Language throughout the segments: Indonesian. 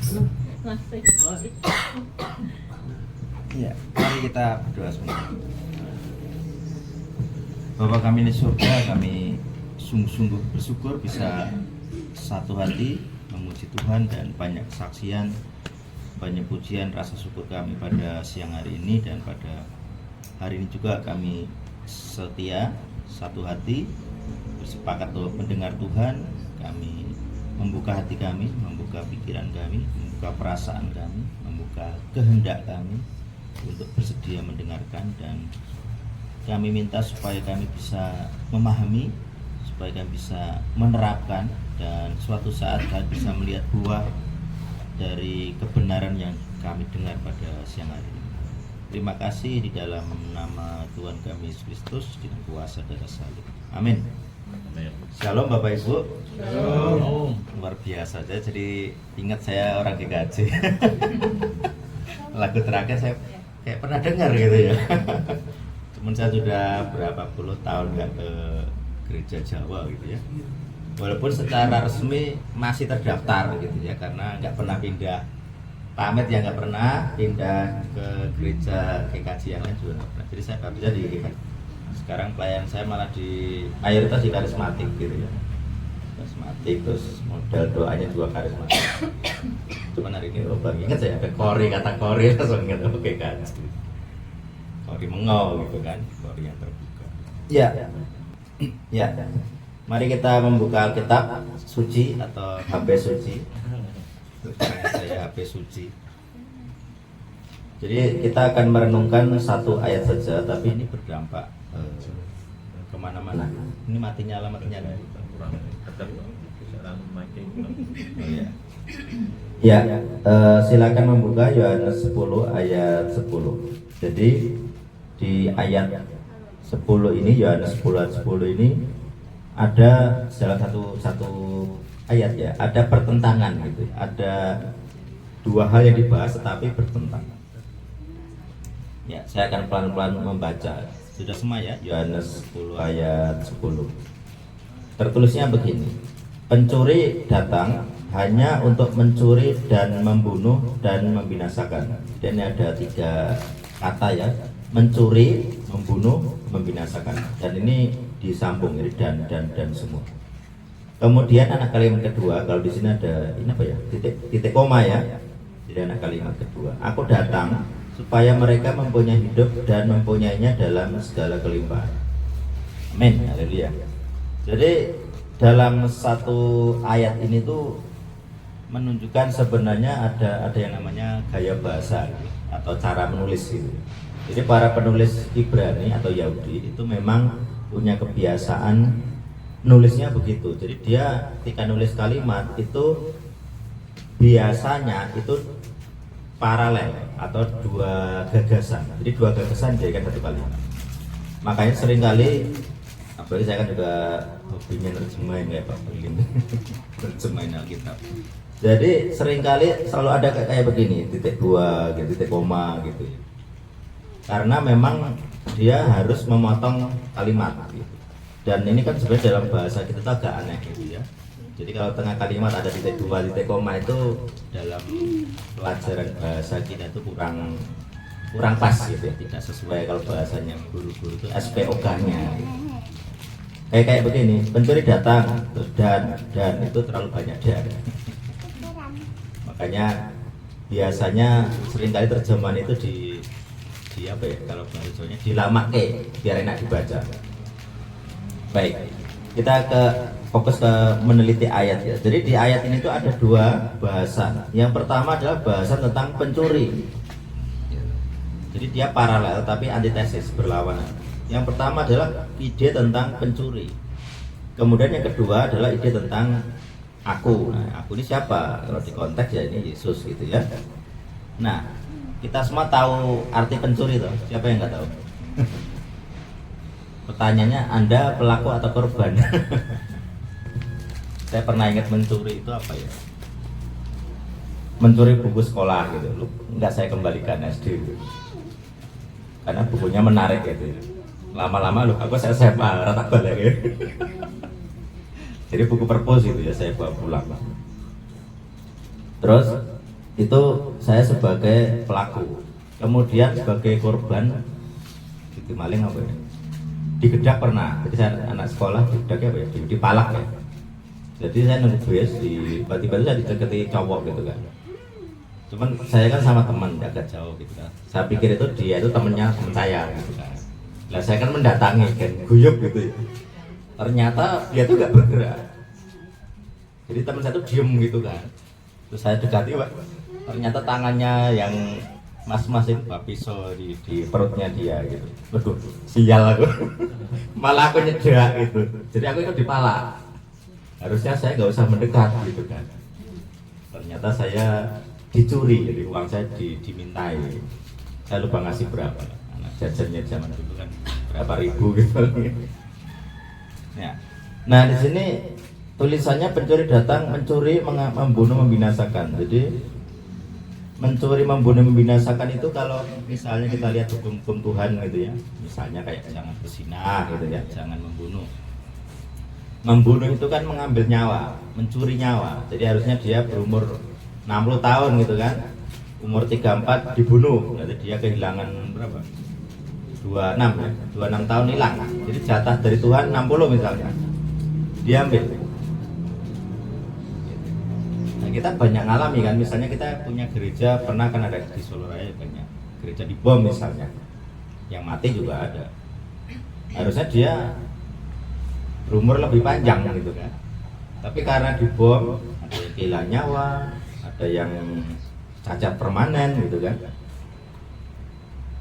Ya, mari kita berdoa sebentar. Bapa kami di surga, kami sungguh-sungguh bersyukur bisa satu hati memuji Tuhan dan banyak kesaksian, banyak pujian, rasa syukur kami pada siang hari ini. Dan pada hari ini juga kami setia satu hati bersepakat untuk mendengar Tuhan. Kami membuka hati kami, membuka pikiran kami, membuka perasaan kami, membuka kehendak kami untuk bersedia mendengarkan. Dan kami minta supaya kami bisa memahami, supaya kami bisa menerapkan, dan suatu saat kami bisa melihat buah dari kebenaran yang kami dengar pada siang hari ini. Terima kasih di dalam nama Tuhan kami Yesus Kristus dengan kuasa darah salib. Amin. Shalom Bapak Ibu. Shalom. Luar biasa aja, jadi ingat saya orang GKJ. Lagu terakhir saya kayak pernah dengar gitu ya. Cuman saya sudah berapa puluh tahun nggak ke gereja Jawa gitu ya. Walaupun secara resmi masih terdaftar gitu ya, karena nggak pernah pindah. Pamit ya nggak pernah pindah ke gereja GKJ yang lain juga nggak pernah. Jadi saya baptisnya di GKJ. Sekarang pelayan saya malah di mayoritas di karismatik gitu ya. Karismatik, terus modal doanya juga karismatik. Cuman hari ini bang ingat saya ada kori, kata kori langsung ingat oke kan. Kori mengau gitu kan, kori yang terbuka. Ya, ya. Mari kita membuka Alkitab suci atau HP suci. Saya HP suci. Jadi kita akan merenungkan satu ayat saja, tapi ini berdampak kemana-mana. Ini matinya alamatnya nih. Ya, silakan membuka Yohanes 10 ayat 10. Jadi di ayat 10 ini, Yohanes 10 ayat 10 ini ada salah satu ayat ya, ada pertentangan gitu. Ada dua hal yang dibahas tetapi bertentangan. Ya, saya akan pelan-pelan membaca. Sudah semua ya, Yohanes 10 ayat 10. Tertulisnya begini: pencuri datang hanya untuk mencuri dan membunuh dan membinasakan. Dan ada tiga kata ya, mencuri, membunuh, membinasakan. Dan ini disambung ini dan semua. Kemudian anak kalimat kedua, kalau di sini ada ini apa ya, titik koma ya. Jadi anak kalimat kedua, aku datang supaya mereka mempunyai hidup dan mempunyainya dalam segala kelimpahan. Amin, haleluya. Jadi dalam satu ayat ini tuh menunjukkan sebenarnya ada yang namanya gaya bahasa atau cara menulis gitu. Jadi para penulis Ibrani atau Yahudi itu memang punya kebiasaan nulisnya begitu. Jadi dia ketika nulis kalimat itu biasanya itu paralel atau dua gagasan. Jadi dua gagasan dijadikan satu kalimat. Makanya seringkali, apalagi saya kan juga hobinya nerjemahin ya Pak Berlin, nerjemahin Alkitab. Jadi seringkali selalu ada kayak begini, titik dua, gitu, titik koma gitu. Karena memang dia harus memotong kalimat gitu. Dan ini kan sebenarnya dalam bahasa kita tuh agak aneh gitu ya. Jadi kalau tengah kalimat ada titik dua, titik koma itu dalam pelajaran bahasa kita itu kurang pas gitu ya, tidak sesuai. Kalau bahasanya guru-guru itu SPOK-nya gitu. Kayak begini, pencuri datang terus dan itu terlalu banyak dan. Makanya biasanya seringkali terjemahan itu di apa ya, kalau bahasanya dilamake biar enak dibaca. Baik, kita fokus ke meneliti ayat ya. Jadi di ayat ini tuh ada dua bahasan. Yang pertama adalah bahasan tentang pencuri. Jadi dia paralel tapi antitesis, berlawanan. Yang pertama adalah ide tentang pencuri. Kemudian yang kedua adalah ide tentang aku. Nah, aku ini siapa? Kalau di konteks ya ini Yesus gitu ya. Nah, kita semua tahu arti pencuri toh. Siapa yang nggak tahu? Pertanyaannya, Anda pelaku atau korban? Saya pernah ingat mencuri itu apa ya? Mencuri buku sekolah gitu. Lu nggak saya kembalikan SD gitu. Karena bukunya menarik gitu. Lama-lama lu aku saya SMA rata balik ya. Jadi buku perpus itu ya saya bawa pulang. Terus itu saya sebagai pelaku, kemudian sebagai korban itu maling apa ya, digedak pernah. Jadi saya anak sekolah digedaknya apa ya, dipalak ya. Jadi saya nunggu bis, tiba-tiba itu saya dideketi cowok gitu kan. Cuman saya kan sama teman agak jauh gitu kan. Saya pikir itu dia itu temennya teman saya gitu kan. Lah saya kan mendatangi kan, guyup gitu ya. Ternyata dia tuh gak bergerak. Jadi teman saya tuh diem gitu kan. Terus saya dekati, Pak. Ternyata tangannya yang mas-mas itu bawa pisau di perutnya dia gitu. Waduh, sial aku. Malah aku nyedak gitu. Jadi aku ikut dipalak. Harusnya saya nggak usah mendekat gitu kan. Ternyata saya dicuri, jadi uang saya dimintai. Saya lupa ngasih berapa. Anak jajannya zaman dulu kan berapa ribu gitu. Ya. Nah di sini tulisannya pencuri datang, mencuri, membunuh, membinasakan. Jadi mencuri, membunuh, membinasakan itu kalau misalnya kita lihat hukum Tuhan gitu ya, misalnya kayak jangan berzinah gitu ya, jangan membunuh. Membunuh itu kan mengambil nyawa, mencuri nyawa. Jadi harusnya dia berumur 60 tahun gitu kan, umur 34 dibunuh, berarti dia kehilangan berapa? 26 ya, 26 tahun hilang. Jadi jatah dari Tuhan 60 misalnya, diambil. Nah, kita banyak ngalami kan, misalnya kita punya gereja, pernah kan ada di Solo Raya banyak gereja dibom misalnya, yang mati juga ada. Harusnya dia berumur lebih panjang gitu kan, tapi karena dibom ada yang kehilangan nyawa, ada yang cacat permanen gitu kan,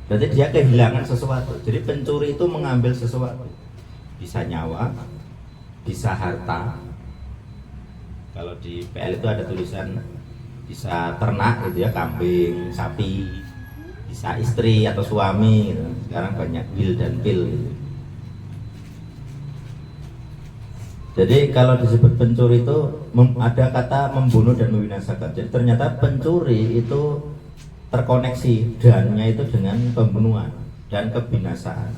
berarti dia kehilangan sesuatu. Jadi pencuri itu mengambil sesuatu, bisa nyawa, bisa harta. Kalau di PL itu ada tulisan bisa ternak gitu ya, kambing, sapi, bisa istri atau suami gitu. Sekarang banyak will dan pil gitu. Jadi kalau disebut pencuri itu ada kata membunuh dan membinasakan. Jadi ternyata pencuri itu terkoneksi dannya itu dengan pembunuhan dan kebinasaan.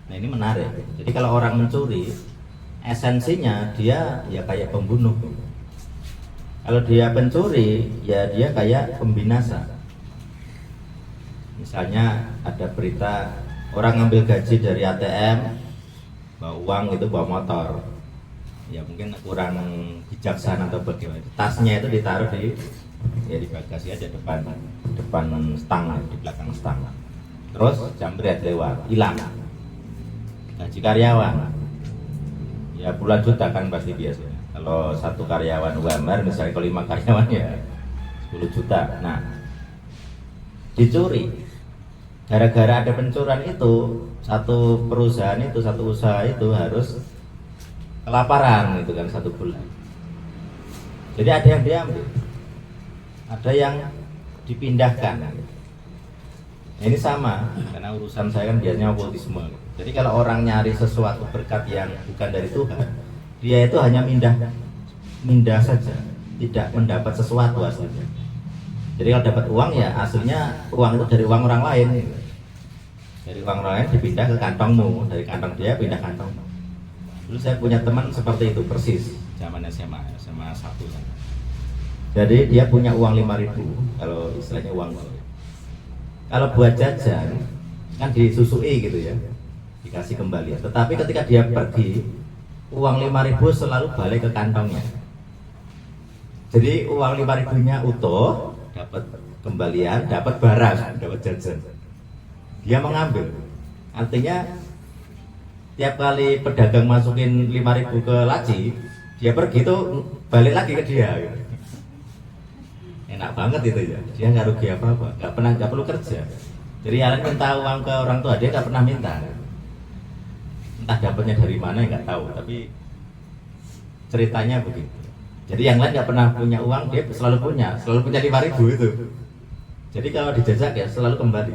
Nah ini menarik. Jadi kalau orang mencuri, esensinya dia ya kayak pembunuh. Kalau dia pencuri, ya dia kayak pembinasa. Misalnya ada berita orang ngambil gaji dari ATM, bawa uang itu bawa motor, ya mungkin kurang bijaksana atau bagaimana. Tasnya itu ditaruh di bagasi aja, depan stang, di belakang stang. Terus jambret lewat, hilang. Gaji karyawan, ya puluhan juta kan pasti biasanya. Kalau satu karyawan UMR misalnya, kalau 5 karyawan ya 10 juta. Nah, dicuri. Gara-gara ada pencurian itu, satu perusahaan itu, satu usaha itu harus kelaparan gitu kan 1 bulan. Jadi ada yang diambil, ada yang dipindahkan. Nah, ini sama, karena urusan saya kan biasanya okultisme. Jadi kalau orang nyari sesuatu berkat yang bukan dari Tuhan, dia itu hanya mindah saja, tidak mendapat sesuatu aslinya. Jadi kalau dapat uang ya aslinya uang itu dari uang orang lain. Dari uang orang lain dipindah ke kantongmu, dari kantong dia pindah kantongmu. Dulu saya punya teman seperti itu persis, zaman SMA 1 kan. Jadi dia punya uang 5.000, kalau istilahnya uang. Kalau buat jajan kan disusui gitu ya, dikasih kembali. Tetapi ketika dia pergi, uang 5.000 selalu balik ke kantongnya. Jadi uang 5.000-nya utuh, dapat kembalian, dapat barang, dapat jajan. Dia mengambil. Artinya tiap kali pedagang masukin 5.000 ke laci, dia pergi tuh balik lagi ke dia. Enak banget itu ya. Dia nggak rugi apa-apa, nggak perlu kerja. Jadi Alan minta uang ke orang tua, dia nggak pernah minta. Entah dapatnya dari mana nggak tahu, tapi ceritanya begitu. Jadi yang lain nggak pernah punya uang, dia selalu punya 5.000 itu. Jadi kalau dijajak ya selalu kembali.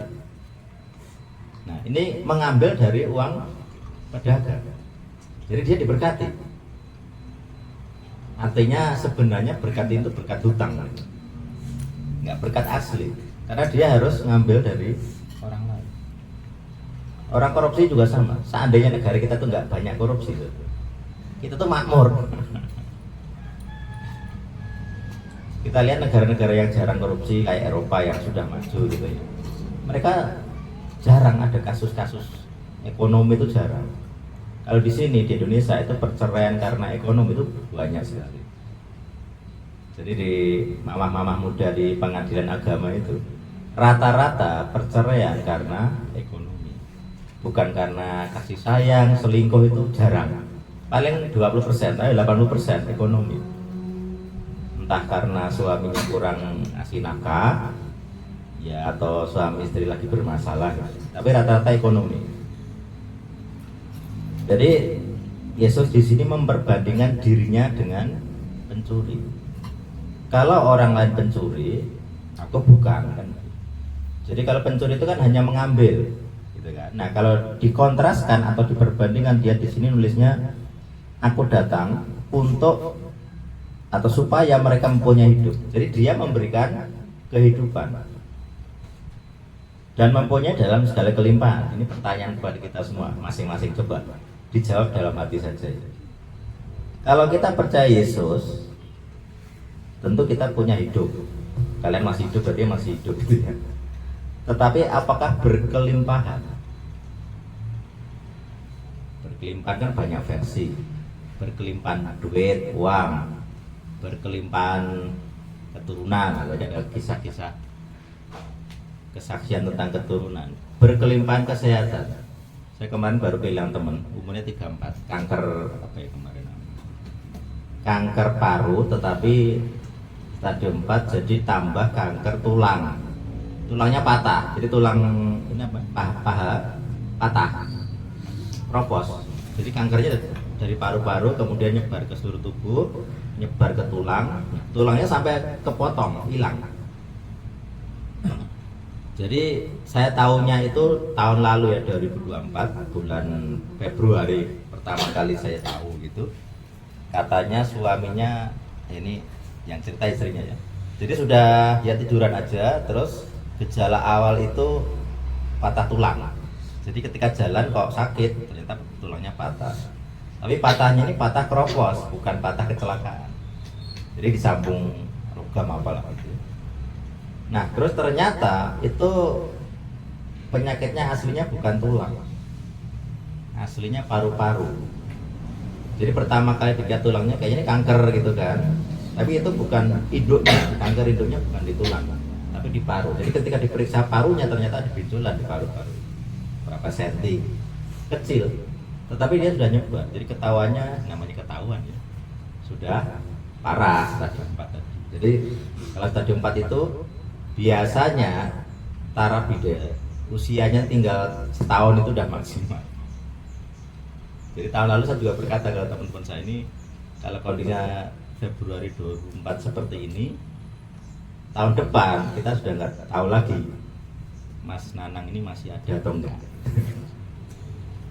Nah ini mengambil dari uang pedagang. Jadi dia diberkati. Artinya sebenarnya berkat itu berkat hutang, nggak berkat asli. Karena dia harus ngambil dari orang lain. Orang korupsi juga sama. Seandainya negara kita tuh nggak banyak korupsi, kita tuh makmur. Kita lihat negara-negara yang jarang korupsi kayak Eropa yang sudah maju gitu ya. Mereka jarang ada kasus-kasus ekonomi, itu jarang. Kalau di sini di Indonesia itu perceraian karena ekonomi itu banyak sekali. Jadi di mamah-mamah muda di pengadilan agama itu rata-rata perceraian karena ekonomi. Bukan karena kasih sayang, selingkuh itu jarang. Paling 20%, 80% ekonomi. Entah karena suaminya kurang ngasih nafkah, ya, atau suami istri lagi bermasalah. Tapi rata-rata ekonomi. Jadi Yesus di sini memperbandingkan dirinya dengan pencuri. Kalau orang lain pencuri, aku bukan kan. Jadi kalau pencuri itu kan hanya mengambil, gitu kan. Nah kalau dikontraskan atau diperbandingkan, dia di sini nulisnya, aku datang untuk atau supaya mereka mempunyai hidup. Jadi dia memberikan kehidupan dan mempunyai dalam segala kelimpahan. Ini pertanyaan kepada kita semua, masing-masing coba dijawab dalam hati saja. Kalau kita percaya Yesus, tentu kita punya hidup. Kalian masih hidup, berarti masih hidup gitu ya. Tetapi apakah berkelimpahan? Berkelimpahan kan banyak versi. Berkelimpahan duit, uang, berkelimpahan keturunan, ada kisah-kisah kesaksian tentang keturunan, berkelimpahan kesehatan. Saya kemarin baru bilang teman, umurnya 34, kanker apa ya kemarin? Kanker paru, tetapi stadium 4, jadi tambah kanker tulang. Tulangnya patah, jadi tulang ini apa? Paha patah, ropos. Jadi kankernya dari paru-paru kemudian nyebar ke seluruh tubuh, nyebar ke tulang, tulangnya sampai kepotong, hilang. Jadi saya tahunya itu tahun lalu ya, 2024 bulan Februari pertama kali saya tahu gitu. Katanya suaminya, ini yang cerita istrinya ya. Jadi sudah dia tiduran aja, terus gejala awal itu patah tulang. Jadi ketika jalan kok sakit, ternyata tulangnya patah. Tapi patahnya ini patah keropos, bukan patah kecelakaan. Jadi disambung logam apalah gitu. Nah, terus ternyata itu penyakitnya aslinya bukan tulang. Aslinya paru-paru. Jadi pertama kali dilihat tulangnya kayaknya ini kanker gitu kan. Tapi itu bukan induknya, kanker induknya bukan di tulang, tapi di paru. Jadi ketika diperiksa parunya ternyata ada benjolan di paru-paru. Berapa senti? Kecil. Tetapi dia sudah nyebar. Jadi ketahuannya, namanya ketahuan ya, sudah parah stadium 4 tadi. Jadi kalau stadium 4 itu biasanya taraf usianya tinggal setahun itu udah maksimal. Jadi tahun lalu saya juga berkata ke teman-teman saya ini, kalau kondisinya Februari 2024 seperti ini, tahun depan kita sudah nggak tahu lagi Mas Nanang ini masih ada atau enggak.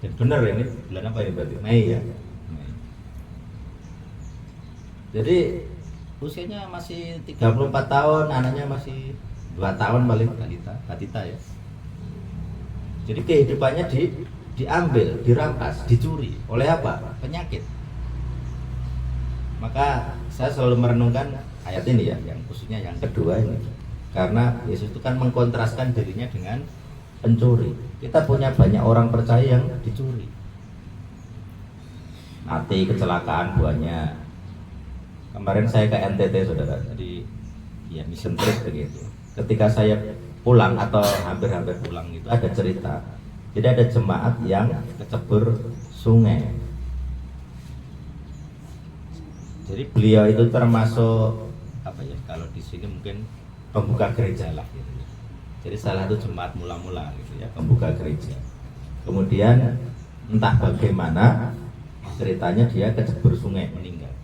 Dan benar ini bulan apa ini berarti? Mei ya. Mei. Jadi usianya masih 34 tahun, anaknya masih 2 tahun paling, Batita ya. Jadi kehidupannya diambil, dirampas, dicuri. Oleh apa? Penyakit. Maka saya selalu merenungkan ayat ini ya, yang khususnya yang kedua ini. Karena Yesus itu kan mengkontraskan dirinya dengan pencuri. Kita punya banyak orang percaya yang dicuri. Mati, kecelakaan banyak. Kemarin saya ke NTT saudara, jadi ya mission trip begitu. Ketika saya pulang atau hampir-hampir pulang itu ada cerita. Jadi ada jemaat yang kecebur sungai. Jadi beliau itu termasuk apa ya, kalau di sini mungkin pembuka gereja lah gitu ya. Jadi salah satu jemaat mula-mula gitu ya, pembuka gereja. Kemudian entah bagaimana ceritanya dia kecebur sungai, meninggal.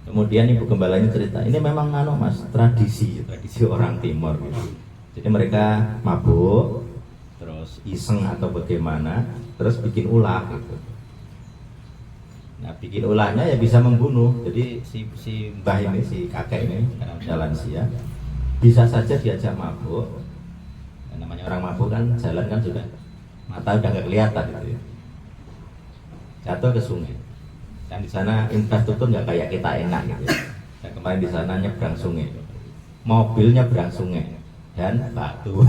Kemudian ibu gembalanya cerita, ini memang mas tradisi orang timur gitu. Jadi mereka mabuk, terus iseng atau bagaimana, terus bikin ulah gitu. Nah bikin ulahnya ya bisa membunuh. Jadi si mbah ini, si kakek ini karena udah lansia, bisa saja diajak mabuk. Dan namanya orang mabuk kan jalan kan sudah mata udah nggak kelihatan gitu ya. Jatuh ke sungai. Dan di sana infrastruktur nggak kayak kita enak gitu ya. Dan kemarin di sana nyebrang sungai, mobil nyebrang sungai dan batu.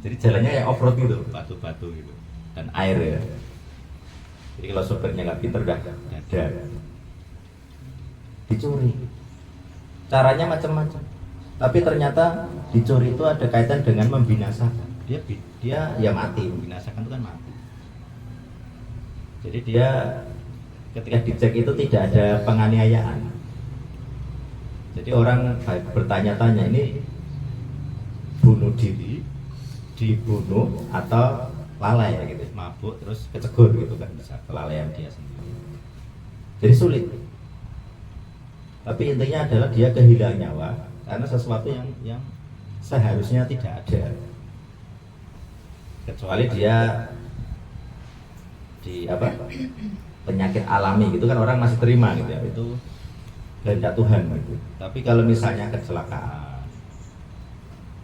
Jadi jalannya ya off road gitu, batu-batu gitu dan air ya. Jadi kalau sopirnya nggak pinter udah ada. Dicuri. Caranya macam-macam. Tapi ternyata dicuri itu ada kaitan dengan membinasakan. Dia ya mati, membinasakan itu kan mati. Jadi dia ketika dicek itu tidak ada penganiayaan. Jadi orang bertanya-tanya, ini bunuh diri, dibunuh atau lalai gitu, mabuk terus kecegur gitu kan, bisa kelalaian dia sendiri. Jadi sulit. Tapi intinya adalah dia kehilangan nyawa karena sesuatu yang seharusnya tidak ada. Kecuali dia di penyakit alami gitu kan orang masih terima gitu ya, itu kehendak Tuhan gitu. Tapi kalau misalnya kecelakaan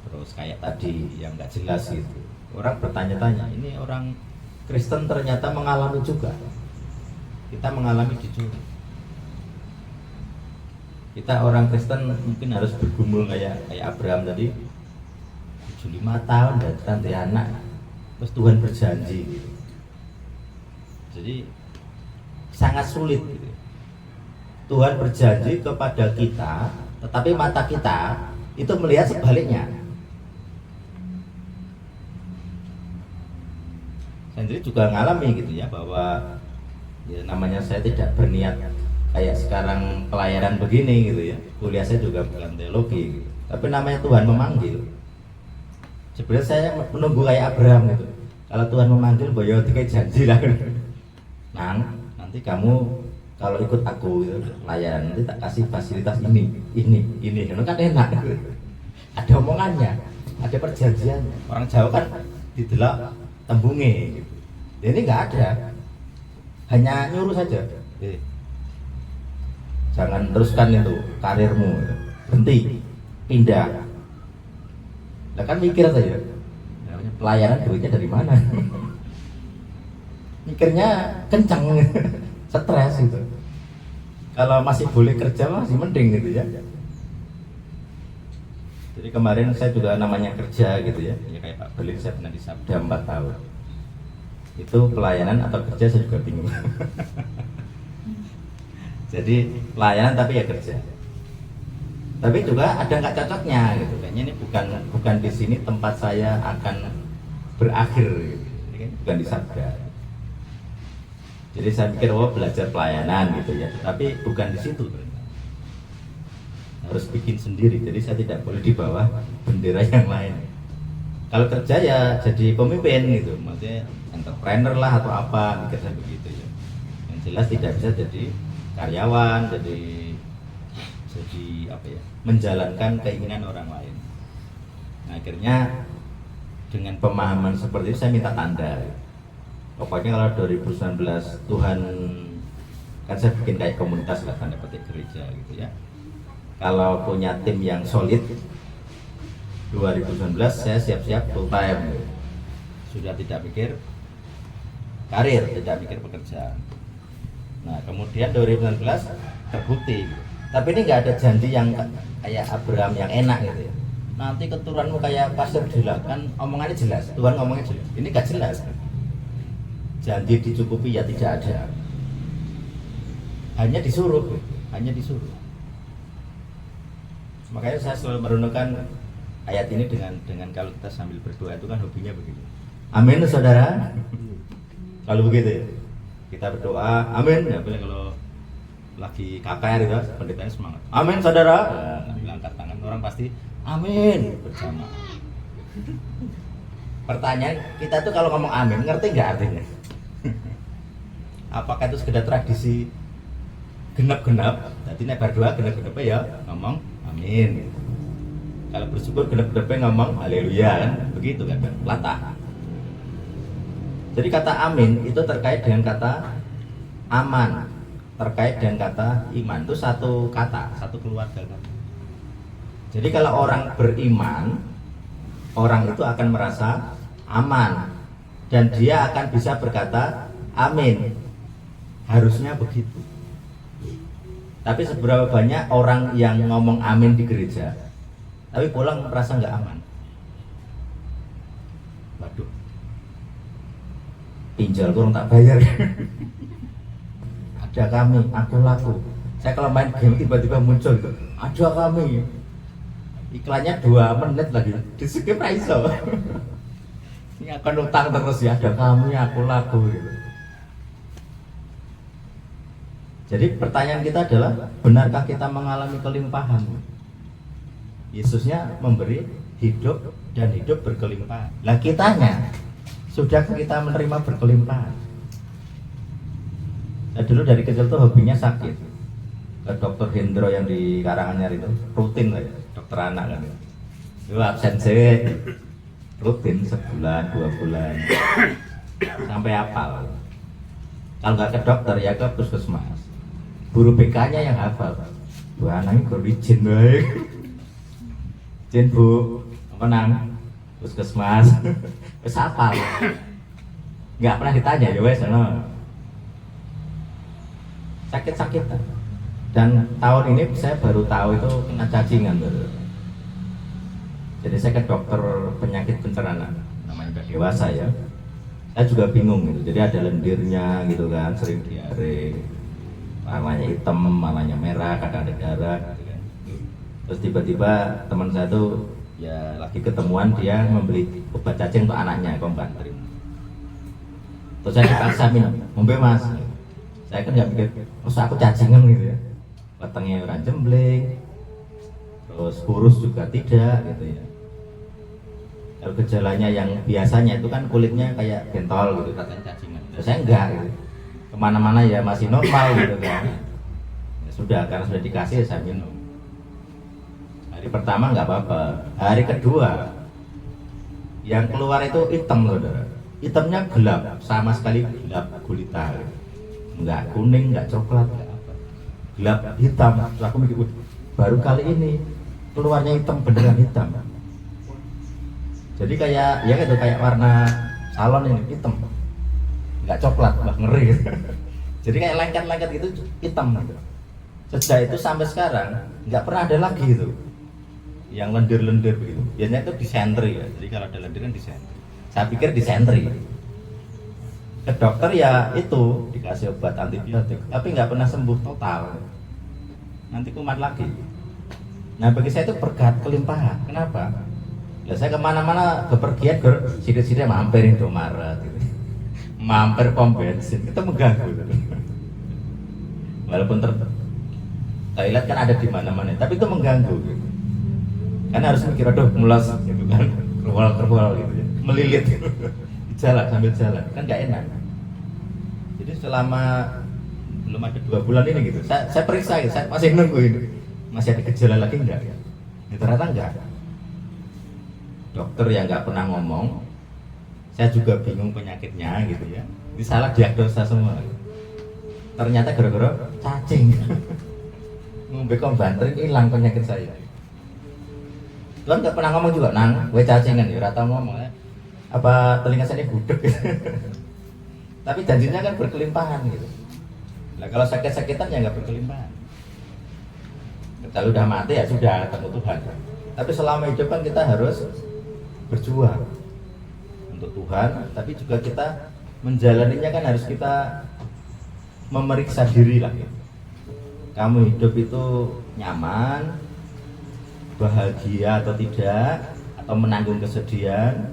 terus kayak tadi yang nggak jelas gitu, orang bertanya-tanya, ini orang Kristen ternyata mengalami juga. Kita mengalami dicuri. Kita orang Kristen mungkin harus bergumul kayak Abraham tadi, 75 tahun dan nanti anak, terus Tuhan berjanji gitu. Jadi sangat sulit gitu. Tuhan berjanji kepada kita, tetapi mata kita itu melihat sebaliknya. Saya sendiri juga ngalami gitu ya, bahwa ya namanya saya tidak berniat kayak sekarang pelayaran begini gitu ya. Kuliah saya juga bukan teologi gitu. Tapi namanya Tuhan memanggil. Sebenarnya saya menunggu kayak Abraham gitu. Kalau Tuhan memanggil, boyo kayak janji lah. Nanti kamu kalau ikut aku gitu, pelayaran nanti tak kasih fasilitas ini, itu kan enak. Ada omongannya, ada perjanjiannya. Orang Jawa kan didelok tembunge gitu. Ini nggak ada, hanya nyuruh saja. Jangan teruskan itu karirmu, berhenti, pindah. Nah kan mikir saja, pelayaran duitnya dari mana? Mikirnya kencang, stres gitu. Kalau masih boleh kerja masih mending gitu ya. Jadi kemarin saya juga namanya kerja gitu ya, kayak Pak Berlin saya pernah di Sabda 4 tahun. Itu pelayanan atau kerja saya juga bingung. Jadi pelayanan tapi ya kerja. Tapi juga ada nggak cocoknya gitu. Kayaknya ini bukan di sini tempat saya akan berakhir gitu. Ini kan bukan di Sabda. Jadi saya pikir belajar pelayanan gitu ya, tapi bukan di situ. Harus bikin sendiri. Jadi saya tidak boleh di bawah bendera yang lain. Kalau kerja ya jadi pemimpin gitu, maksudnya entrepreneur lah atau apa, mikir saya begitu ya. Yang jelas tidak bisa jadi karyawan, jadi apa ya, menjalankan keinginan orang lain. Nah, akhirnya dengan pemahaman seperti itu saya minta tanda. Pokoknya kalau 2019 Tuhan, kan saya bikin kayak komunitas lah, tanda petik gereja gitu ya. Kalau punya tim yang solid, 2019 saya siap-siap full time. Sudah tidak pikir karir, tidak pikir pekerjaan. Nah kemudian 2019 terbukti. Tapi ini nggak ada janji yang kayak Abraham yang enak gitu ya. Nanti keturunanmu kayak Pastor Dila, kan omongannya jelas, Tuhan ngomongnya jelas. Ini nggak jelas. Janji dicukupi ya tidak ada. Hanya disuruh. Makanya saya selalu merenungkan ayat ini dengan kalau kita sambil berdoa itu kan hobinya begitu. Amin saudara. Kalau begitu ya, kita berdoa, amin. Ya boleh kalau lagi KKR itu, pendetanya semangat. Amin saudara. Nah, angkat tangan orang pasti amin bersama. Pertanyaan kita tuh kalau ngomong amin, ngerti nggak artinya? Apakah itu sekedar tradisi genap-genap? Jadi nek berdoa genap-genap ya ngomong amin. Kalau bersyukur genap-genapnya ngomong haleluya kan? Begitu kan? Latah. Jadi kata amin itu terkait dengan kata aman, terkait dengan kata iman. Itu satu kata, satu keluarga kan. Jadi kalau orang beriman, orang itu akan merasa aman dan dia akan bisa berkata amin. Harusnya begitu. Tapi seberapa banyak orang yang ngomong amin di gereja, tapi pulang merasa nggak aman. Waduh, pinjol kurang tak bayar. Ada kami, aku laku. Saya kalau main game tiba-tiba muncul itu, ada kami. Iklannya 2 menit lagi, di skip raiso. Ini akan utang terus ya, ada kami, aku laku gitu. Jadi pertanyaan kita adalah, benarkah kita mengalami kelimpahan? Yesusnya memberi hidup dan hidup berkelimpahan. Lah kitanya, sudahkah kita menerima berkelimpahan? Saya dulu dari kecil tuh hobinya sakit. Ke dokter Hendro yang di Karanganyar itu, rutin lah ya, dokter anak kan. Itu absen sih, rutin sebulan, 2 bulan, sampai hafal. Kalau nggak ke dokter ya ke puskesmas. Guru BK-nya yang hafal. Bu anaknya guru izin baik. Izin bu, menang puskesmas. Wes hafal. Nggak pernah ditanya ya wes, no. Sakit-sakitan. Dan tahun ini saya baru tahu itu kena cacingan. Jadi saya ke dokter penyakit pencernaan, namanya udah dewasa ya. Saya juga bingung gitu. Jadi ada lendirnya gitu kan, sering diare, warnanya hitam, warnanya merah, kadang ada darah gitu kan. Terus tiba-tiba teman saya tuh ya lagi ketemuan, dia membeli obat cacing untuk anaknya, Kombanterin. Terus saya dipaksa minum, ngombe mas. Saya kan nggak mikir, masa aku cacingan gitu ya. Wetengnya orang jembling, terus kurus juga tidak gitu ya. Kalau gejalanya yang biasanya itu kan kulitnya kayak bentol gitu, katanya cacingan. Terus saya enggak gitu. Kemana-mana ya masih normal gitu kan. Ya sudah, karena sudah dikasih saya minum. Hari pertama nggak apa-apa. Hari kedua yang keluar itu hitam saudara. Hitamnya gelap, sama sekali gelap gulita. Enggak kuning, enggak coklat, enggak apa. Gelap hitam. Terus aku mikir, baru kali ini keluarnya hitam, beneran hitam. Jadi kayak ya gitu, kayak warna salon ini hitam, nggak coklat, wah ngeri. Jadi kayak lengket-lengket gitu hitam. Sejak itu sampai sekarang nggak pernah ada lagi itu yang lendir-lendir begitu. Biasanya itu disentri ya. Jadi kalau ada lendir kan disentri. Saya pikir disentri. Ke dokter ya itu dikasih obat antibiotik, tapi nggak pernah sembuh total. Nanti kumat lagi. Nah bagi saya itu berkat kelimpahan. Kenapa? Ya saya kemana-mana bepergian sidik-sidik mampir Indomaret gitu. Mampir pom bensin, itu mengganggu gitu. Walaupun toilet kan ada di mana-mana, tapi itu mengganggu gitu. Karena harus mikir, aduh mulas gitu kan, kerual gitu ya, melilit gitu. Jalan sambil jalan, kan nggak enak. Jadi selama belum ada 2 bulan ini gitu, saya periksa gitu, saya masih nunggu ini, masih ada gejala lagi enggak ya? Ternyata enggak. Dokter yang nggak pernah ngomong, saya juga bingung penyakitnya gitu ya. Ini salah diagnosa semua. Ternyata gara-gara cacing. Ngombe Kombanterin hilang penyakit saya. Tuhan nggak pernah ngomong juga, nang, gue cacingan ya, rata ngomong ya. Apa telinga saya ini budek gitu. Tapi janjinya kan berkelimpahan gitu. Nah kalau sakit-sakitan ya nggak berkelimpahan. Kalau udah mati ya sudah ketemu Tuhan. Tapi selama hidup kan kita harus berjuang untuk Tuhan, tapi juga kita menjalaninya kan harus kita memeriksa diri lah ya. Kamu hidup itu nyaman, bahagia atau tidak, atau menanggung kesedihan.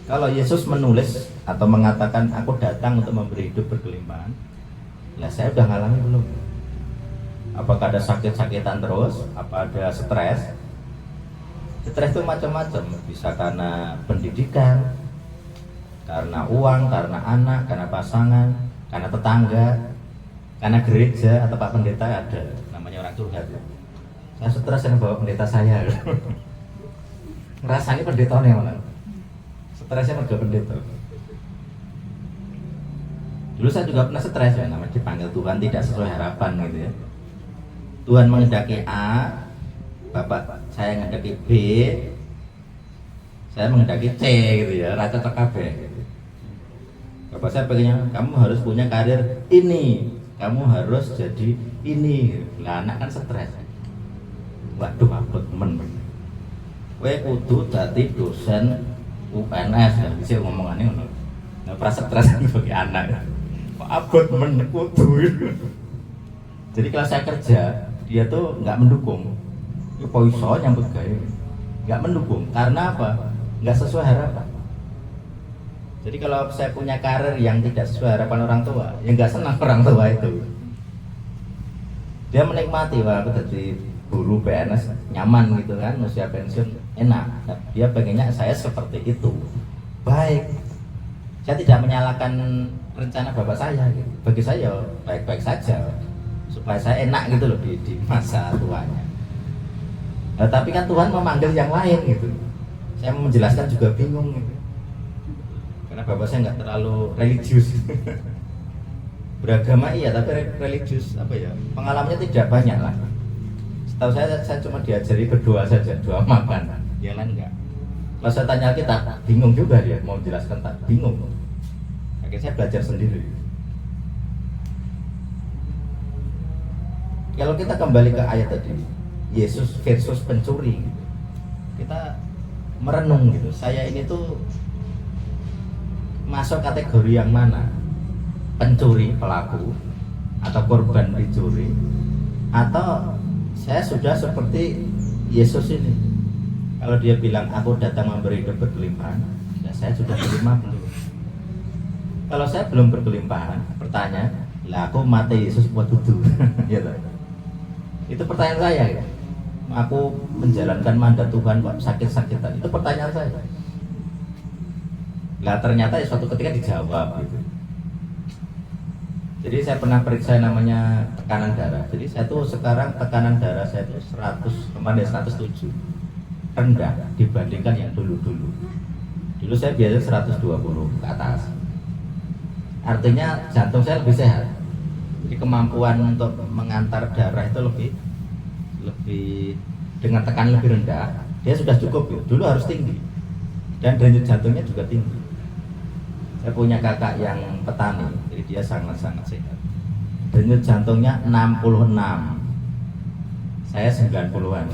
Kalau Yesus menulis atau mengatakan aku datang untuk memberi hidup berkelimpahan, ya saya udah ngalami belum? Apakah ada sakit-sakitan terus? Apa ada stres? Stres itu macam-macam, bisa karena pendidikan, karena uang, karena anak, karena pasangan, karena tetangga, karena gereja atau Pak Pendeta ada, namanya orang curhat. Saya stres yang bawa pendeta saya. Ngerasanya pendetanya malah. Stresnya merga pendeta. Dulu saya juga pernah stres ya, namanya dipanggil Tuhan tidak sesuai harapan gitu ya. Tuhan menghendaki A, Bapak saya menghendaki B, saya menghendaki C gitu ya, rata cocok KB gitu. Bapak saya pengennya kamu harus punya karir ini, kamu harus jadi ini. Lah anak kan stres. Waduh abot men. Kowe kudu dadi dosen UNS ya bisa ngomongane ngono. Nah, pra stres bagi anak. Kok abot men kudu. Jadi kalau saya kerja, dia tuh nggak mendukung. Itu poiso nyambut gawe. Nggak mendukung karena apa? Nggak sesuai harapan. Jadi kalau saya punya karir yang tidak sesuai harapan orang tua, ya nggak senang orang tua itu. Dia menikmati, wah aku jadi guru PNS nyaman gitu kan, usia pensiun enak. Dia pengennya saya seperti itu. Baik. Saya tidak menyalahkan rencana bapak saya. Gitu. Bagi saya baik-baik saja, supaya saya enak gitu loh di masa tuanya. Nah, tapi kan Tuhan memanggil yang lain gitu. Saya menjelaskan juga bingung gitu. Karena bapak saya nggak terlalu religius. Beragama iya, tapi religius apa ya? Pengalamannya tidak banyak lah. Setahu saya cuma diajari berdoa saja, doa makan. Yang lain enggak. Kalau saya tanya kita, bingung juga dia mau menjelaskan, tak bingung. Akhirnya saya belajar sendiri. Kalau kita kembali ke ayat tadi, Yesus versus pencuri, kita merenung gitu. Saya ini tuh masuk kategori yang mana? Pencuri, pelaku, atau korban dicuri, atau saya sudah seperti Yesus ini. Kalau dia bilang aku datang memberi hidup berkelimpahan, ya saya sudah terima belum? Kalau saya belum berkelimpahan, pertanyaan, lah aku mati Yesus buat tuduh. Ya, itu pertanyaan saya. Ya. Aku menjalankan mandat Tuhan kok sakit-sakitan. Itu pertanyaan saya. Lah ternyata ya suatu ketika dijawab gitu. Jadi saya pernah periksa namanya tekanan darah. Jadi saya tuh sekarang tekanan darah saya itu 107. Rendah dibandingkan yang dulu-dulu. Dulu saya biasa 120 ke atas. Artinya jantung saya lebih sehat. Jadi kemampuan untuk mengantar darah itu lebih dengan tekanan lebih rendah. Dia sudah cukup ya. Dulu harus tinggi. Dan denyut jantungnya juga tinggi. Saya punya kakak yang petani, jadi dia sangat-sangat sehat. Denyut jantungnya 66. Saya 90-an.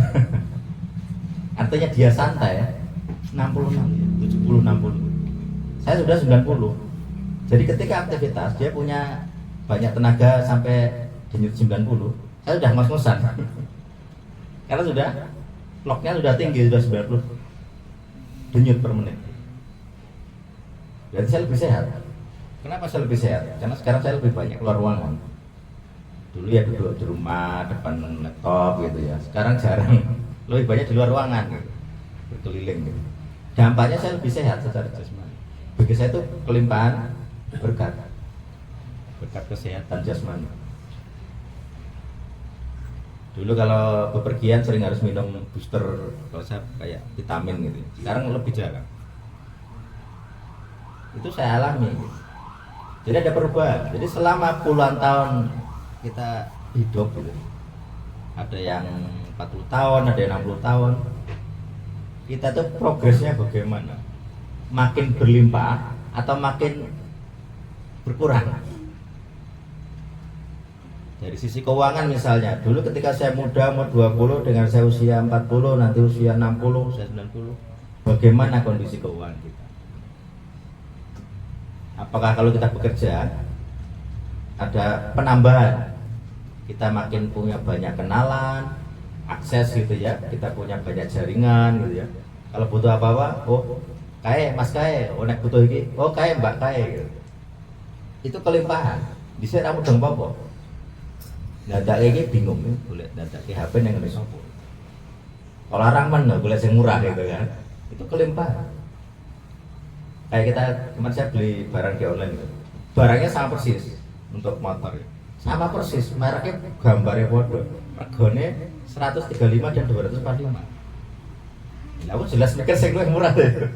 Artinya dia santai 66, 70, 60. Saya sudah 90. Jadi ketika aktivitas dia punya banyak tenaga sampai denyut 90, saya sudah ngos-ngosan. Karena sudah clocknya sudah tinggi, sudah 90 denyut per menit. Jadi saya lebih sehat. Kenapa saya lebih sehat? Karena sekarang saya lebih banyak keluar ruangan. Dulu ya duduk di rumah depan laptop gitu ya. Sekarang jarang, lebih banyak di luar ruangan gitu. Berkeliling gitu. Dampaknya saya lebih sehat secara jasmani. Bagi saya itu kelimpahan berkat kesehatan jasmani. Dulu kalau bepergian sering harus minum booster, kalau saya kayak vitamin gitu. Sekarang lebih jarang. Itu saya alami. Jadi ada perubahan. Jadi selama puluhan tahun kita hidup gitu. Ada yang 40 tahun, ada yang 60 tahun. Kita tuh progresnya bagaimana? Makin berlimpah atau makin berkurang? Dari sisi keuangan misalnya, dulu ketika saya muda umur 20 dengan saya usia 40, nanti usia 60, usia 90. Bagaimana kondisi keuangan kita? Apakah kalau kita bekerja ada penambahan? Kita makin punya banyak kenalan, akses gitu ya, kita punya banyak jaringan gitu ya. Kalau butuh apa-apa, oh kae mas kae, oh nek butuh iki, oh kae mbak kae gitu. Itu kelimpahan. Dhisik ra mudeng apa-apa. Dadak iki bingung ya, golek dadak HP nang ngene sapa. Kalau ramen golek sing murah gitu kan. Itu kelimpahan. Kayak kita kemarin saya beli barang di online gitu. Barangnya sama persis untuk motor ya. Sama persis, mereknya gambarnya bodoh. Regane 135 dan 245. Lah aku jelas mikir sing luwih murah deh.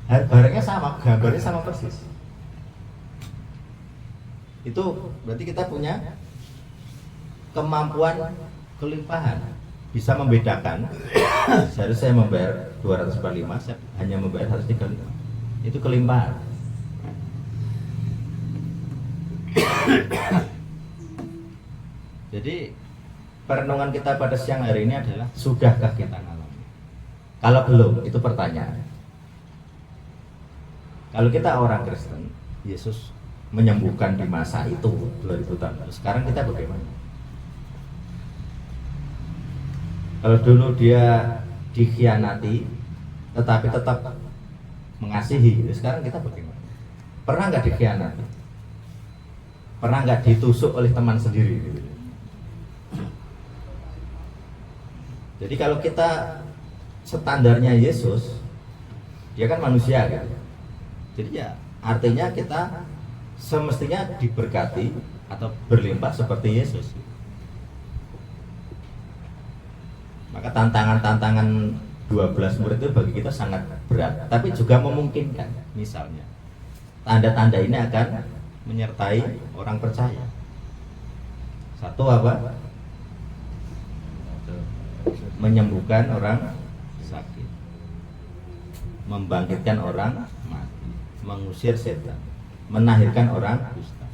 Barangnya sama, gambarnya sama persis. Itu berarti kita punya kemampuan kelimpahan, bisa membedakan. Seharusnya saya membayar 245, saya hanya membayar 135. Itu kelimpahan. Jadi perenungan kita pada siang hari ini adalah sudahkah kita ngalami? Kalau belum, itu pertanyaan. Kalau kita orang Kristen, Yesus menyembuhkan di masa itu 2000 tahun lalu. Sekarang kita bagaimana? Kalau dulu dia dikhianati tetapi tetap mengasihi, sekarang kita bagaimana? Pernah nggak dikhianati? Pernah nggak ditusuk oleh teman sendiri? Jadi kalau kita standarnya Yesus, dia kan manusia kan. Jadi ya artinya kita semestinya diberkati atau berlimpah seperti Yesus. Maka tantangan-tantangan 12 murid itu bagi kita sangat berat, tapi juga memungkinkan. Misalnya, tanda-tanda ini akan menyertai orang percaya. Satu apa? Menyembuhkan orang sakit, membangkitkan orang mati, mengusir setan, menahirkan orang dusta.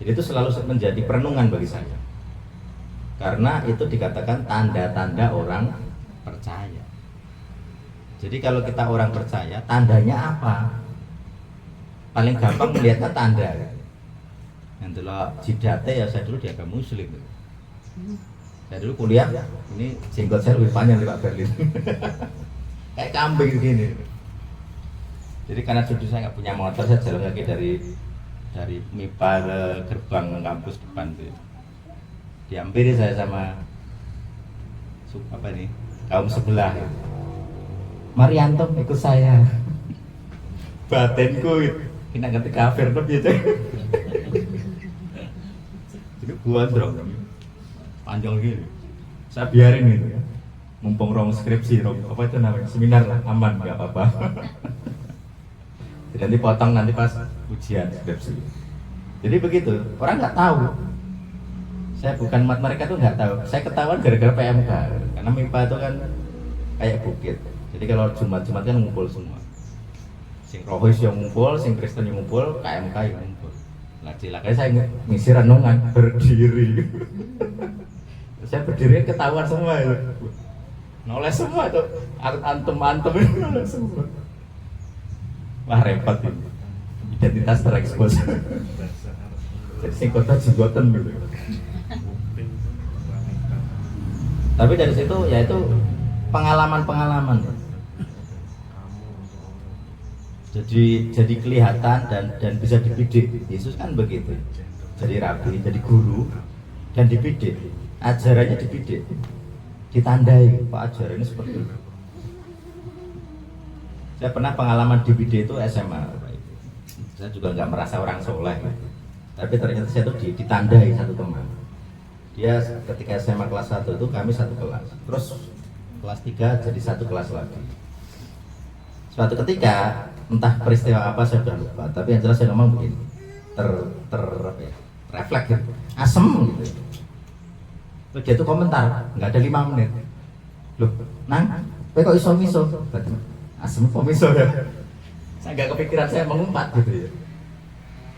Jadi itu selalu menjadi perenungan bagi saya. Karena itu dikatakan tanda-tanda orang percaya. Jadi kalau kita orang percaya, tandanya apa? Paling gampang melihatnya tanda. Yang dulu jidate ya, saya dulu di agama Muslim. Saya dulu kuliah, ini jenggot saya lebih panjang dari Pak Berlin. Kayak kambing gini. Jadi karena dulu saya nggak punya motor, saya jalan kaki dari MIPA ke gerbang kampus depan tuh. Dihampiri saya sama kaum sebelah. Marianto ikut saya. Batinku kena ngerti kafir tuh gitu. Jadi gondrong panjang gini. Saya biarin gitu ya. Mumpung rong skripsi, apa itu namanya? Seminar lah, aman nggak apa-apa. Jadi potong nanti pas ujian skripsi. Jadi begitu, orang nggak tahu. Saya bukan mat mereka tuh nggak tahu. Saya ketahuan gara-gara PMK, karena MIPA itu kan kayak bukit. Jadi kalau Jumat-Jumat kan ngumpul semua. Sing Rohis yang ngumpul, sing Kristen yang ngumpul, KMK yang ngumpul. Lah cilakanya saya ngisi renungan berdiri. Saya berdiri ketahuan semua itu. Noleh semua tuh, antem-antem noleh semua. Wah repot ini. Identitas terekspos. Jadi sing kota jenggoten gitu. Tapi dari situ ya itu pengalaman-pengalaman. Jadi kelihatan dan bisa dibidik. Yesus kan begitu. Jadi rabi, jadi guru dan dibidik. Ajarannya dibidik. Ditandai, Pak ajarannya seperti itu. Saya pernah pengalaman dibidik itu SMA. Saya juga nggak merasa orang soleh. Tapi ternyata saya tuh ditandai satu teman. Dia ketika SMA kelas 1 itu kami satu kelas. Terus kelas 3 jadi satu kelas lagi. Suatu ketika entah peristiwa apa saya sudah lupa, tapi yang jelas saya ngomong begini. Refleks gitu. Asem gitu. Terus dia tuh komentar, nggak ada 5 menit. Loh, Nang, kok iso miso? Asem kok miso ya? Saya nggak kepikiran saya mengumpat gitu ya.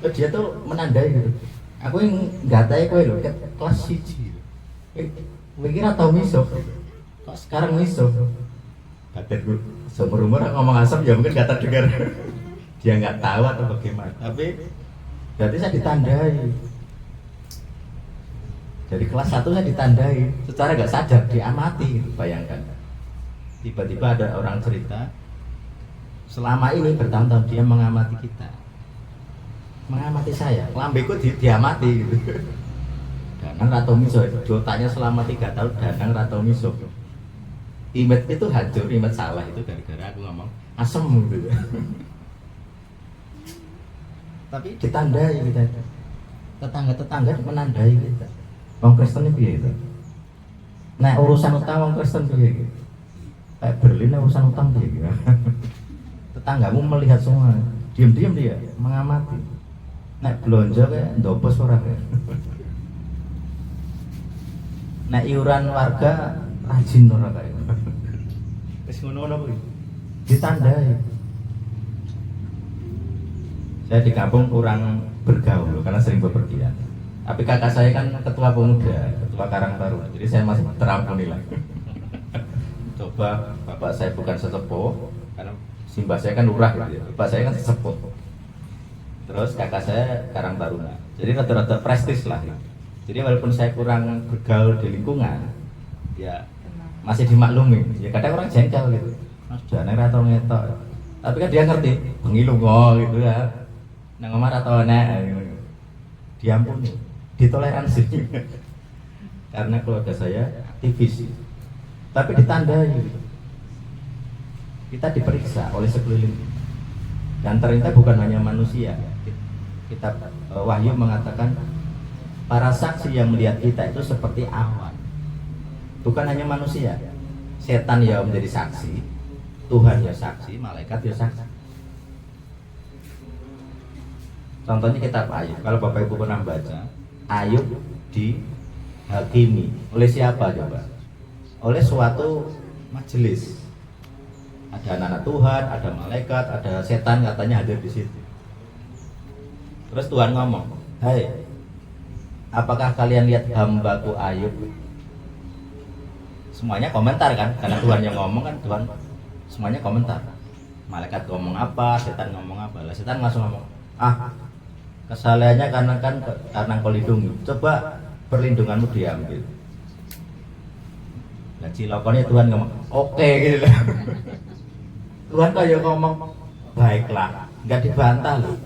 Terus dia tuh menandai gitu. Aku yang nggak tahu kowe lho, kelas 1. Mikir tau miso. Kok sekarang miso? Kagetku seumur umur ngomong asam ya mungkin gak terdengar. Dia nggak tahu atau bagaimana. Tapi berarti saya ditandai. Dari kelas 1 saya ditandai. Secara nggak sadar diamati gitu, bayangkan. Tiba-tiba ada orang cerita selama ini bertahun-tahun dia mengamati kita. Mengamati saya, lambeku diamati gitu. Danang Rato Miso, jotanya selama 3 tahun Danang Rato Miso. Image itu hancur, image salah itu gara-gara aku ngomong asem gitu. Tapi ditandai kita. Tetangga-tetangga menandai kita. Wong Kristen piye itu? Nah urusan utang wong Kristen piye gitu. Kayak Berlin urusan utang piye gitu. Tetanggamu melihat semua, diam-diam dia mengamati. Nek belanja kayak ndopos ora kayak. Nek iuran warga rajin ora kayak. Wis ngono-ngono kuwi. Ditandai. Saya di kampung kurang bergaul karena sering bepergian. Tapi kakak saya kan ketua pemuda, ketua Karang Taruna, jadi saya masih terampuni lah. Coba bapak saya bukan sesepuh, karena simbah saya kan lurah gitu ya. Bapak saya kan sesepuh. Terus kakak saya Karang Taruna, jadi rada-rada prestis lah. Jadi walaupun saya kurang bergaul di lingkungan, ya masih dimaklumi. Ya kadang orang jengkel gitu. Mas jangan ratau ngetok. Tapi kan dia ngerti, pengilu gitu ya. Nang omah ratau nek diampuni, ditoleransi. Karena keluarga saya aktivis. Tapi ditandai gitu. Kita diperiksa oleh sekeliling. Dan ternyata bukan hanya manusia. Kitab Wahyu mengatakan para saksi yang melihat kita itu seperti awan. Bukan hanya manusia. Setan ya menjadi saksi, Tuhan ya saksi, malaikat ya saksi. Contohnya kitab Ayub. Kalau Bapak Ibu pernah baca, Ayub dihakimi oleh siapa coba? Oleh suatu majelis. Ada anak Tuhan, ada malaikat, ada setan katanya hadir di situ. Terus Tuhan ngomong, "Hai, apakah kalian lihat hambaku Ayub?" Semuanya komentar kan, karena Tuhan yang ngomong kan, Tuhan semuanya komentar. Malaikat ngomong apa, setan ngomong apa. Lah setan langsung ngomong, kesalahannya karena kau lindungi. Coba perlindunganmu diambil. Nah cilokonnya Tuhan ngomong, oke gitu lah. Tuhan kayak ngomong, baiklah, nggak dibantah loh.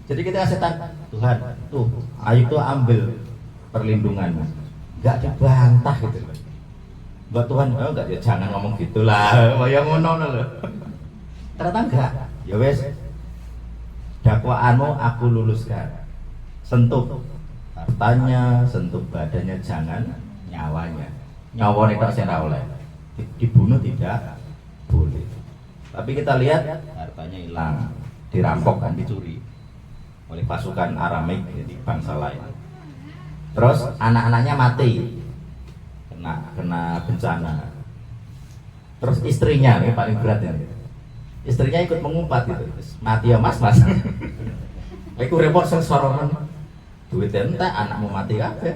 Jadi kita setan, Tuhan, tuh Ayub tuh ambil perlindunganmu, nggak dibantah gitu loh. Buat Tuhan, oh enggak ya jangan ngomong gitulah, yang ngono loh. Ternyata enggak, ya wes, dakwaanmu aku luluskan, sentuh hartanya, sentuh badannya, jangan nyawanya. Nyawanya tak saya oleh, dibunuh tidak boleh. Tapi kita lihat hartanya hilang, dirampok kan, dicuri oleh pasukan Aramaik jadi bangsa lain. Terus anak-anaknya mati. Kena bencana. Terus istrinya nih paling berat ya. Istrinya ikut mengumpat gitu. Mati ya mas. Iku repot sensoronan. Duit entek anakmu mati kabeh.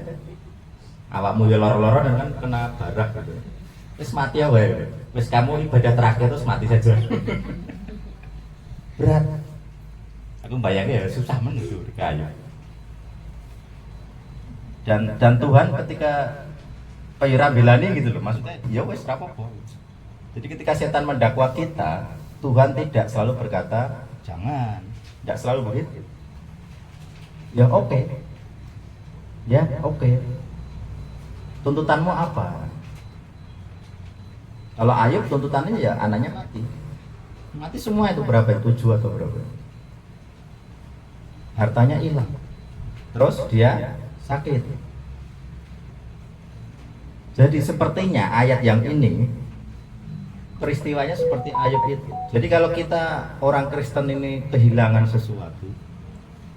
Awakmu ya loro-loro dan kan kena barak gitu. Wis mati ya wae. Wis kamu ibadah terakhir terus mati saja. Berat. Aku bayangin ya susah menuju kayu. Dan Tuhan ketika Payurabilani gitu loh, maksudnya ya wes rapopo. Jadi ketika setan mendakwa kita, Tuhan tidak selalu berkata jangan, tidak selalu begitu. Ya oke. Ya oke. Tuntutanmu apa? Kalau Ayub tuntutannya ya anaknya mati. Mati semua itu berapa? 7 atau berapa? Hartanya hilang. Terus dia sakit. Jadi sepertinya ayat yang ini peristiwanya seperti Ayub itu. Jadi kalau kita orang Kristen ini kehilangan sesuatu,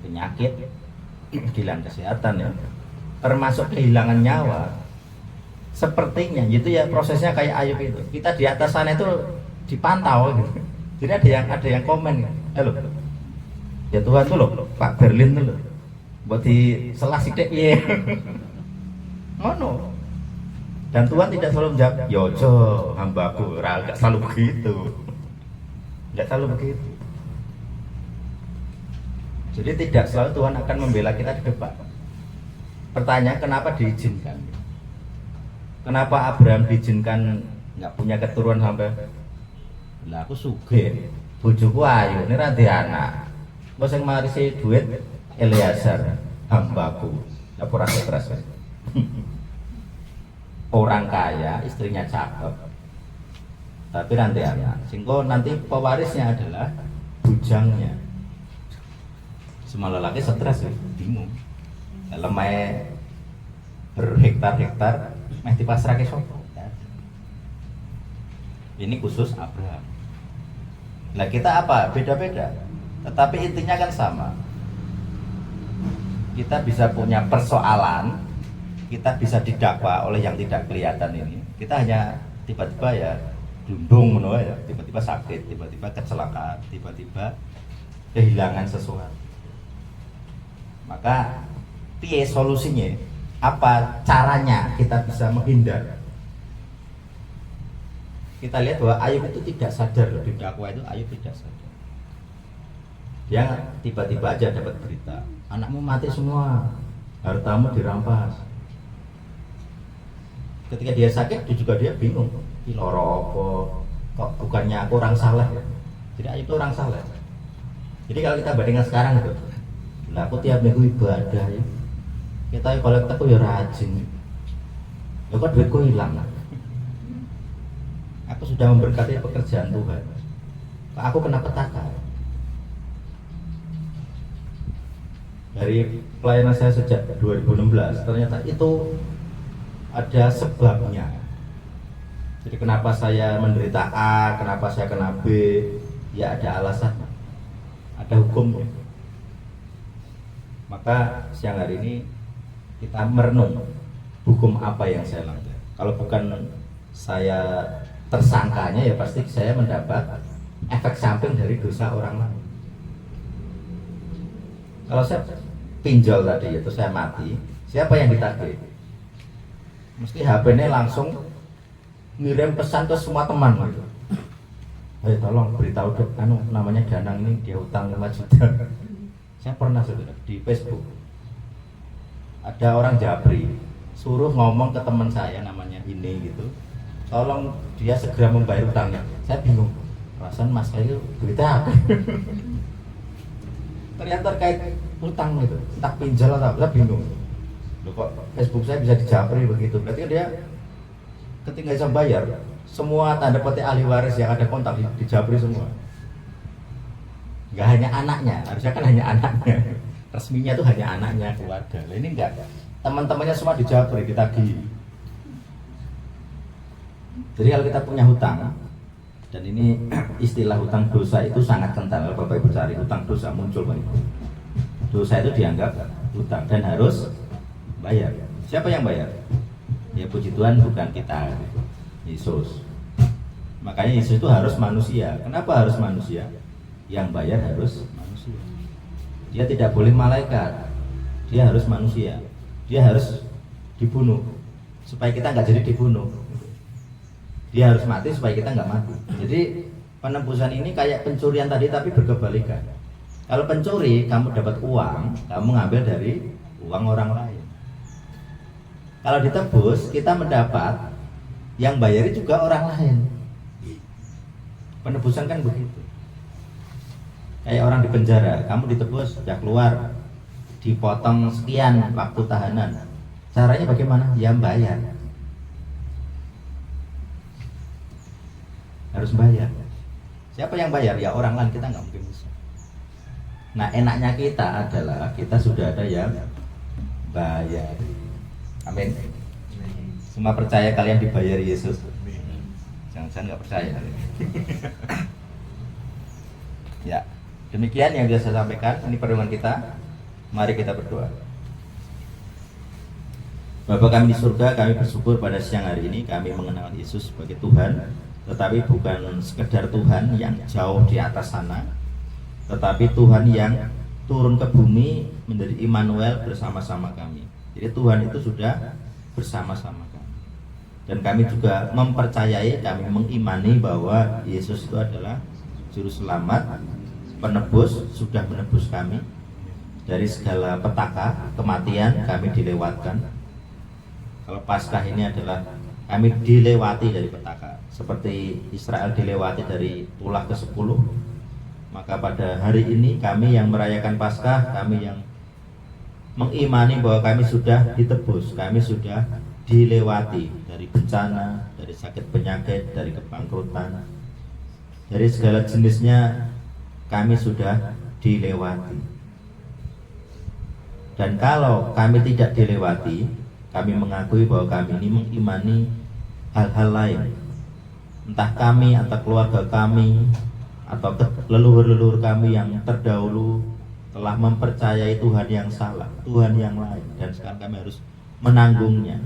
penyakit, kehilangan kesehatan ya, termasuk kehilangan nyawa, sepertinya gitu ya prosesnya kayak Ayub itu. Kita di atas sana itu dipantau gitu. Jadi ada yang komen, halo, ya Tuhan tuh loh, Pak Berlin tuh loh, buat di selah sidik ya, ngono. Dan Tuhan tidak selalu menjawab, yojo hambaku, nggak selalu begitu, nggak selalu begitu. Jadi tidak selalu Tuhan akan membela kita di depan. Pertanyaan kenapa diizinkan? Kenapa Abraham diizinkan nggak punya keturunan sampai? Lah aku sugih, bojoku ayu, ini ranti anak. Bos yang marisi duit Eliezer, hambaku, lapor stres. Orang kaya, istrinya cakep, tapi nanti anak. Sehingga nanti pewarisnya adalah bujangnya. Semua lelaki stres, bingung. Lemah berhektar-hektar, mesti pasrah ke sopo. Ini khusus Abraham. Nah kita apa? Beda-beda. Tetapi intinya kan sama. Kita bisa punya persoalan, kita bisa didakwa oleh yang tidak kelihatan ini. Kita hanya tiba-tiba ya dundung ya, tiba-tiba sakit, tiba-tiba kecelakaan, tiba-tiba kehilangan sesuatu. Maka piye solusinya? Apa caranya kita bisa menghindar? Kita lihat bahwa Ayub itu tidak sadar loh, didakwa itu Ayub tidak sadar. Dia tiba-tiba aja dapat berita, anakmu mati semua, hartamu dirampas. Ketika dia sakit juga dia bingung, loro apa, kok bukannya aku orang salah ya? Jadi Ayub itu orang salah. Jadi kalau kita bandingkan sekarang itu, lah aku tiap minggu ibadah ya, kita kolektor aku ya rajin, ya kok duitku hilang. Aku sudah memberkati pekerjaan Tuhan, kok aku kena petaka. Dari pelayanan saya sejak 2016, ternyata itu ada sebabnya. Jadi kenapa saya menderita A, kenapa saya kena B, ya ada alasan, ada hukumnya. Maka siang hari ini kita merenung hukum apa yang saya langgar. Kalau bukan saya tersangkanya, ya pasti saya mendapat efek samping dari dosa orang lain. Kalau saya pinjol tadi, itu saya mati, siapa yang ditagih? Mesti HP-nya langsung ngirim pesan ke semua teman gitu. Ayo tolong beritahu dok, namanya Danang ini dia utang 5 juta. Saya pernah saudara di Facebook, ada orang Japri suruh ngomong ke teman saya namanya ini gitu, tolong dia segera membayar utangnya. Saya bingung, perasaan mas saya duitnya apa? Ternyata terkait utang gitu, entah pinjal atau apa, saya bingung. Loh, kok Facebook saya bisa dijapri begitu? Berarti dia ketika bisa bayar, semua tanda petik ahli waris yang ada kontak dijapri semua. Nggak hanya anaknya, harusnya kan hanya anaknya. Resminya tuh hanya anaknya, keluarga. Nah, ini enggak, teman-temannya semua dijapri, ditagih. Jadi kalau kita punya hutang, dan ini istilah hutang dosa itu sangat kental. Kalau Bapak Ibu cari hutang dosa muncul banyak. Dosa itu dianggap hutang dan harus bayar. Siapa yang bayar? Ya puji Tuhan bukan kita, Yesus. Makanya Yesus itu harus manusia. Kenapa harus manusia? Yang bayar harus manusia. Dia tidak boleh malaikat. Dia harus manusia. Dia harus dibunuh supaya kita nggak jadi dibunuh. Dia harus mati supaya kita nggak mati. Jadi penebusan ini kayak pencurian tadi tapi berkebalikan. Kalau pencuri, kamu dapat uang, kamu ngambil dari uang orang lain. Kalau ditebus, kita mendapat, yang bayari juga orang lain. Penebusan kan begitu. Kayak orang di penjara, kamu ditebus, sudah keluar, dipotong sekian waktu tahanan. Caranya bagaimana? Yang bayar. Harus bayar. Siapa yang bayar? Ya orang lain, kita nggak mungkin bisa. Nah enaknya kita adalah kita sudah ada yang bayar. Amin. Semua percaya kalian dibayar Yesus? Jangan nggak percaya. Ya, demikian yang bisa saya sampaikan. Ini pertemuan kita. Mari kita berdoa. Bapa kami di surga, kami bersyukur pada siang hari ini kami mengenal Yesus sebagai Tuhan, tetapi bukan sekedar Tuhan yang jauh di atas sana, tetapi Tuhan yang turun ke bumi menjadi Immanuel bersama-sama kami. Jadi Tuhan itu sudah bersama-sama kami. Dan kami juga mempercayai, kami mengimani bahwa Yesus itu adalah Juru Selamat, penebus, sudah menebus kami dari segala petaka, kematian kami dilewatkan. Kalau Paskah ini adalah kami dilewati dari petaka, seperti Israel dilewati dari tulah ke-10. Maka pada hari ini kami yang merayakan Paskah, kami yang mengimani bahwa kami sudah ditebus, kami sudah dilewati dari bencana, dari sakit penyakit, dari kebangkrutan, dari segala jenisnya kami sudah dilewati. Dan kalau kami tidak dilewati, kami mengakui bahwa kami ini mengimani hal-hal lain, entah kami atau keluarga kami atau leluhur-leluhur kami yang terdahulu telah mempercayai Tuhan yang salah, Tuhan yang lain, dan sekarang kami harus menanggungnya.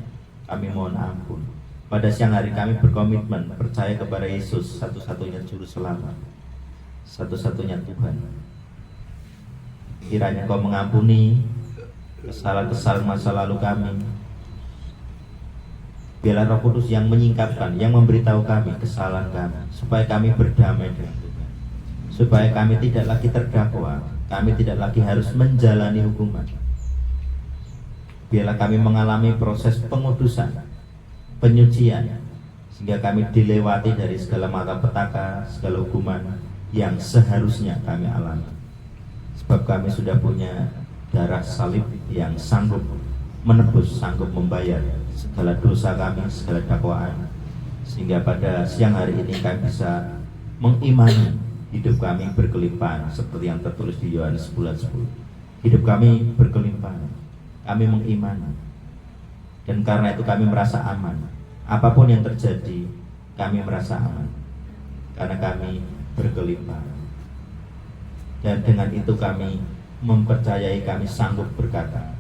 Kami mohon ampun. Pada siang hari kami berkomitmen percaya kepada Yesus, satu-satunya Juru Selamat, satu-satunya Tuhan. Kiranya Engkau mengampuni kesalahan-kesalahan masa lalu kami. Biarlah Roh Kudus yang menyingkapkan, yang memberitahu kami kesalahan kami, supaya kami berdamai dengan Tuhan, supaya kami tidak lagi terdakwa, kami tidak lagi harus menjalani hukuman. Biarlah kami mengalami proses pengudusan, penyucian, sehingga kami dilewati dari segala malapetaka, segala hukuman yang seharusnya kami alami. Sebab kami sudah punya darah salib yang sanggup menebus, sanggup membayar segala dosa kami, segala dakwaan, sehingga pada siang hari ini kami bisa mengimani hidup kami berkelimpahan seperti yang tertulis di Yohanes 10:10. Hidup kami berkelimpahan, kami mengimani, dan karena itu kami merasa aman. Apapun yang terjadi, kami merasa aman karena kami berkelimpahan. Dan dengan itu kami mempercayai, kami sanggup berkata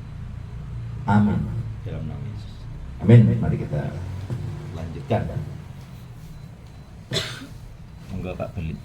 amin dalam nama Yesus. Amin. Mari kita lanjutkan. Monggo Pak Belit.